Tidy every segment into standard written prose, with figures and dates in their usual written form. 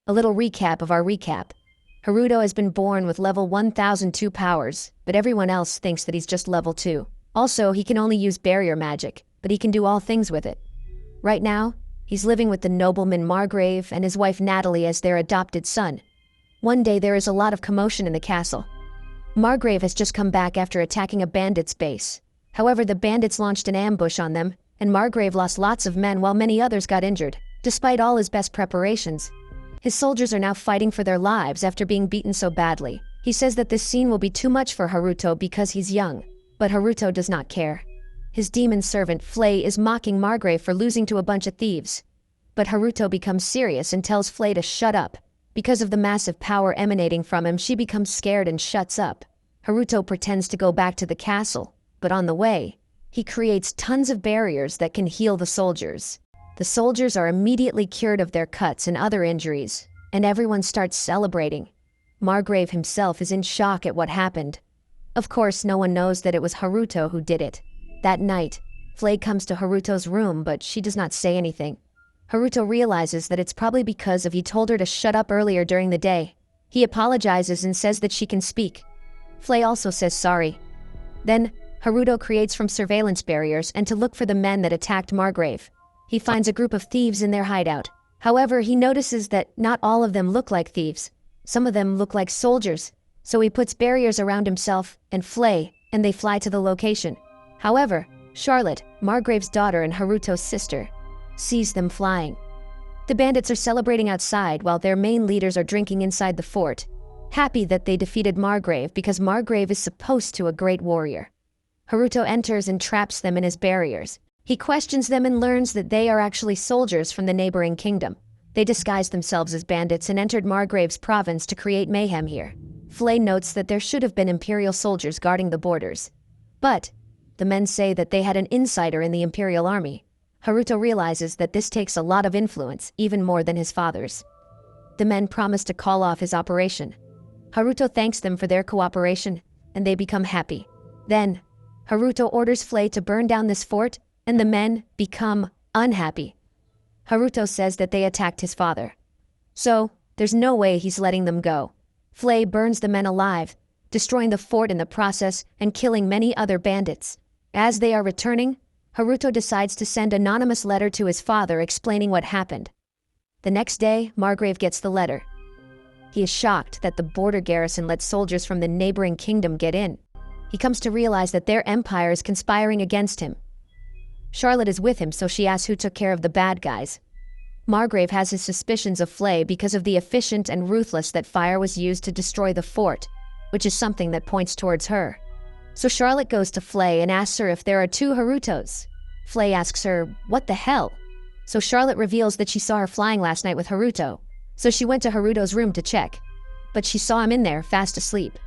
A little recap of our recap. Haruto has been born with level 1002 powers, but everyone else thinks that he's just level 2. Also, he can only use barrier magic, but he can do all things with it. Right now, he's living with the nobleman Margrave and his wife Natalie as their adopted son. One day there is a lot of commotion in the castle. Margrave has just come back after attacking a bandit's base. However, the bandits launched an ambush on them, and Margrave lost lots of men while many others got injured, despite all his best preparations. His soldiers are now fighting for their lives after being beaten so badly. He says that this scene will be too much for Haruto because he's young, but Haruto does not care. His demon servant Flay is mocking Margrave for losing to a bunch of thieves. But Haruto becomes serious and tells Flay to shut up. Because of the massive power emanating from him, she becomes scared and shuts up. Haruto pretends to go back to the castle, but on the way, he creates tons of barriers that can heal the soldiers. The soldiers are immediately cured of their cuts and other injuries, and everyone starts celebrating. Margrave himself is in shock at what happened. Of course, no one knows that it was Haruto who did it. That night, Flay comes to Haruto's room, but she does not say anything. Haruto realizes that it's probably because he told her to shut up earlier during the day. He apologizes and says that she can speak. Flay also says sorry. Then, Haruto creates from surveillance barriers and to look for the men that attacked Margrave. He finds a group of thieves in their hideout. However, he notices that not all of them look like thieves. Some of them look like soldiers. So he puts barriers around himself and Flay, and they fly to the location. However, Charlotte, Margrave's daughter and Haruto's sister, sees them flying. The bandits are celebrating outside while their main leaders are drinking inside the fort, happy that they defeated Margrave because Margrave is supposed to be a great warrior. Haruto enters and traps them in his barriers. He questions them and learns that they are actually soldiers from the neighboring kingdom. They disguised themselves as bandits and entered Margrave's province to create mayhem here. Flay notes that there should have been Imperial soldiers guarding the borders. But the men say that they had an insider in the Imperial army. Haruto realizes that this takes a lot of influence, even more than his father's. The men promise to call off his operation. Haruto thanks them for their cooperation, and they become happy. Then, Haruto orders Flay to burn down this fort, and the men become unhappy. Haruto says that they attacked his father. So, there's no way he's letting them go. Flay burns the men alive, destroying the fort in the process and killing many other bandits. As they are returning, Haruto decides to send an anonymous letter to his father explaining what happened. The next day, Margrave gets the letter. He is shocked that the border garrison let soldiers from the neighboring kingdom get in. He comes to realize that their empire is conspiring against him. Charlotte is with him, so she asks who took care of the bad guys. Margrave has his suspicions of Flay because of the efficient and ruthless that fire was used to destroy the fort, which is something that points towards her. So Charlotte goes to Flay and asks her if there are two Harutos. Flay asks her, what the hell? So Charlotte reveals that she saw her flying last night with Haruto. So she went to Haruto's room to check. But she saw him in there, fast asleep.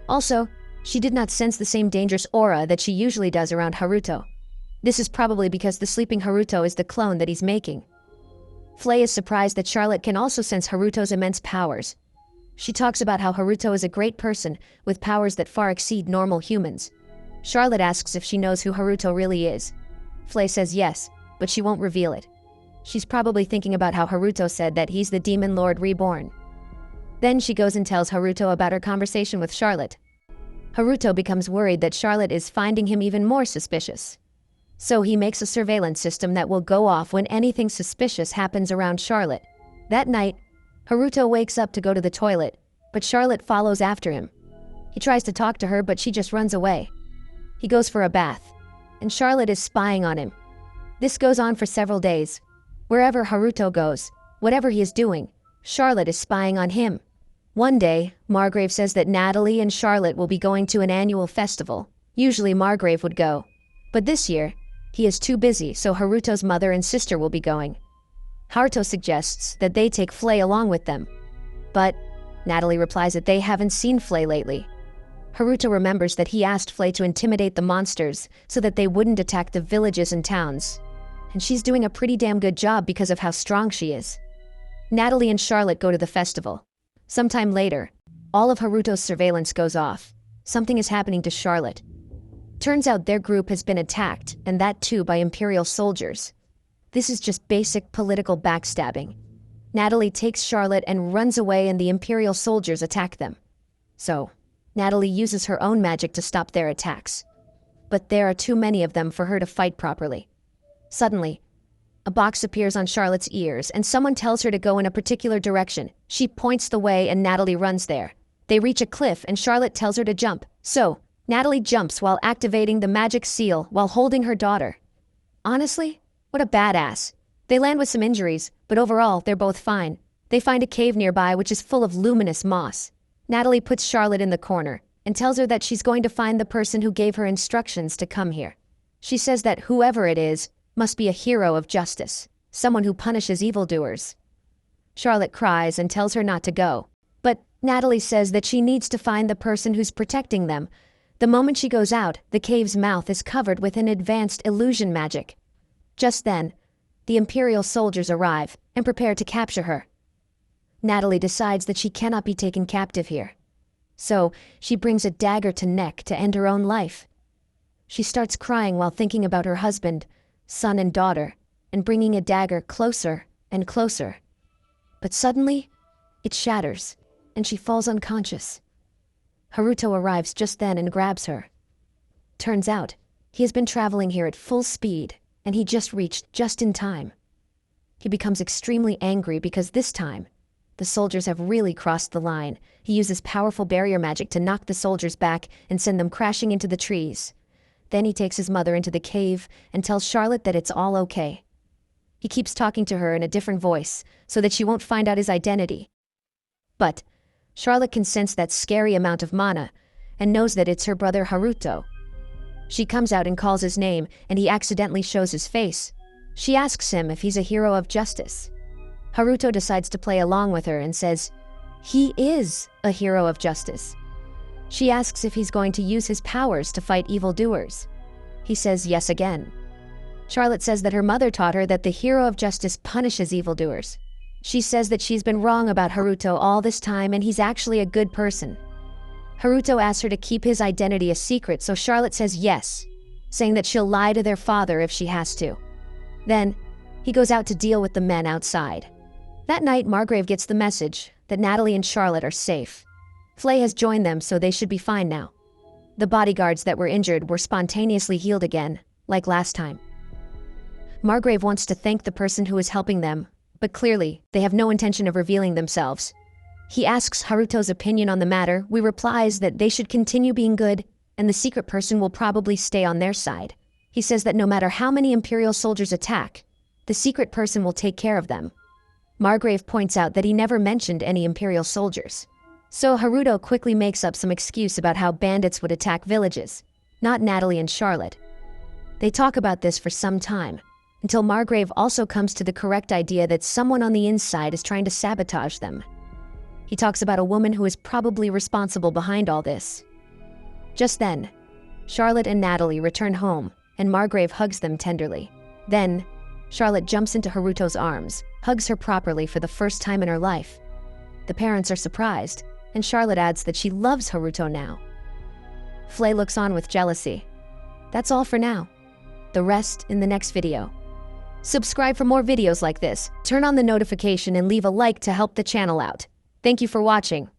Also, she did not sense the same dangerous aura that she usually does around Haruto. This is probably because the sleeping Haruto is the clone that he's making. Flay is surprised that Charlotte can also sense Haruto's immense powers. She talks about how Haruto is a great person with powers that far exceed normal humans. Charlotte asks if she knows who Haruto really is. Flay says yes, but she won't reveal it. She's probably thinking about how Haruto said that he's the demon lord reborn. Then she goes and tells Haruto about her conversation with Charlotte. Haruto becomes worried that Charlotte is finding him even more suspicious. So he makes a surveillance system that will go off when anything suspicious happens around Charlotte. That night, Haruto wakes up to go to the toilet, but Charlotte follows after him. He tries to talk to her, but she just runs away. He goes for a bath, and Charlotte is spying on him. This goes on for several days. Wherever Haruto goes, whatever he is doing, Charlotte is spying on him. One day, Margrave says that Natalie and Charlotte will be going to an annual festival. Usually Margrave would go. But this year, he is too busy, so Haruto's mother and sister will be going. Haruto suggests that they take Flay along with them. But Natalie replies that they haven't seen Flay lately. Haruto remembers that he asked Flay to intimidate the monsters so that they wouldn't attack the villages and towns. And she's doing a pretty damn good job because of how strong she is. Natalie and Charlotte go to the festival. Sometime later, all of Haruto's surveillance goes off. Something is happening to Charlotte. Turns out their group has been attacked, and that too by Imperial soldiers. This is just basic political backstabbing. Natalie takes Charlotte and runs away, and the Imperial soldiers attack them. So, Natalie uses her own magic to stop their attacks. But there are too many of them for her to fight properly. Suddenly, a box appears on Charlotte's ears, and someone tells her to go in a particular direction. She points the way, and Natalie runs there. They reach a cliff, and Charlotte tells her to jump. So, Natalie jumps while activating the magic seal while holding her daughter. Honestly, what a badass. They land with some injuries, but overall, they're both fine. They find a cave nearby which is full of luminous moss. Natalie puts Charlotte in the corner and tells her that she's going to find the person who gave her instructions to come here. She says that whoever it is must be a hero of justice, someone who punishes evildoers. Charlotte cries and tells her not to go, but Natalie says that she needs to find the person who's protecting them. The moment she goes out, the cave's mouth is covered with an advanced illusion magic. Just then, the Imperial soldiers arrive and prepare to capture her. Natalie decides that she cannot be taken captive here. So, she brings a dagger to neck to end her own life. She starts crying while thinking about her husband, son and daughter, and bringing a dagger closer and closer. But suddenly, it shatters, and she falls unconscious. Haruto arrives just then and grabs her. Turns out, he has been traveling here at full speed, and he just reached just in time. He becomes extremely angry because this time, the soldiers have really crossed the line. He uses powerful barrier magic to knock the soldiers back and send them crashing into the trees. Then he takes his mother into the cave and tells Charlotte that it's all okay. He keeps talking to her in a different voice so that she won't find out his identity. But Charlotte can sense that scary amount of mana and knows that it's her brother Haruto. She comes out and calls his name, and he accidentally shows his face. She asks him if he's a hero of justice. Haruto decides to play along with her and says, he is a hero of justice. She asks if he's going to use his powers to fight evildoers. He says yes again. Charlotte says that her mother taught her that the hero of justice punishes evildoers. She says that she's been wrong about Haruto all this time and he's actually a good person. Haruto asks her to keep his identity a secret, so Charlotte says yes, saying that she'll lie to their father if she has to. Then, he goes out to deal with the men outside. That night, Margrave gets the message that Natalie and Charlotte are safe. Flay has joined them, so they should be fine now. The bodyguards that were injured were spontaneously healed again, like last time. Margrave wants to thank the person who is helping them, but clearly, they have no intention of revealing themselves. He asks Haruto's opinion on the matter. We replies that they should continue being good, and the secret person will probably stay on their side. He says that no matter how many Imperial soldiers attack, the secret person will take care of them. Margrave points out that he never mentioned any Imperial soldiers. So Haruto quickly makes up some excuse about how bandits would attack villages, not Natalie and Charlotte. They talk about this for some time, until Margrave also comes to the correct idea that someone on the inside is trying to sabotage them. He talks about a woman who is probably responsible behind all this. Just then, Charlotte and Natalie return home, and Margrave hugs them tenderly. Then, Charlotte jumps into Haruto's arms, hugs her properly for the first time in her life. The parents are surprised, and Charlotte adds that she loves Haruto now. Flay looks on with jealousy. That's all for now. The rest in the next video. Subscribe for more videos like this, turn on the notification and leave a like to help the channel out. Thank you for watching.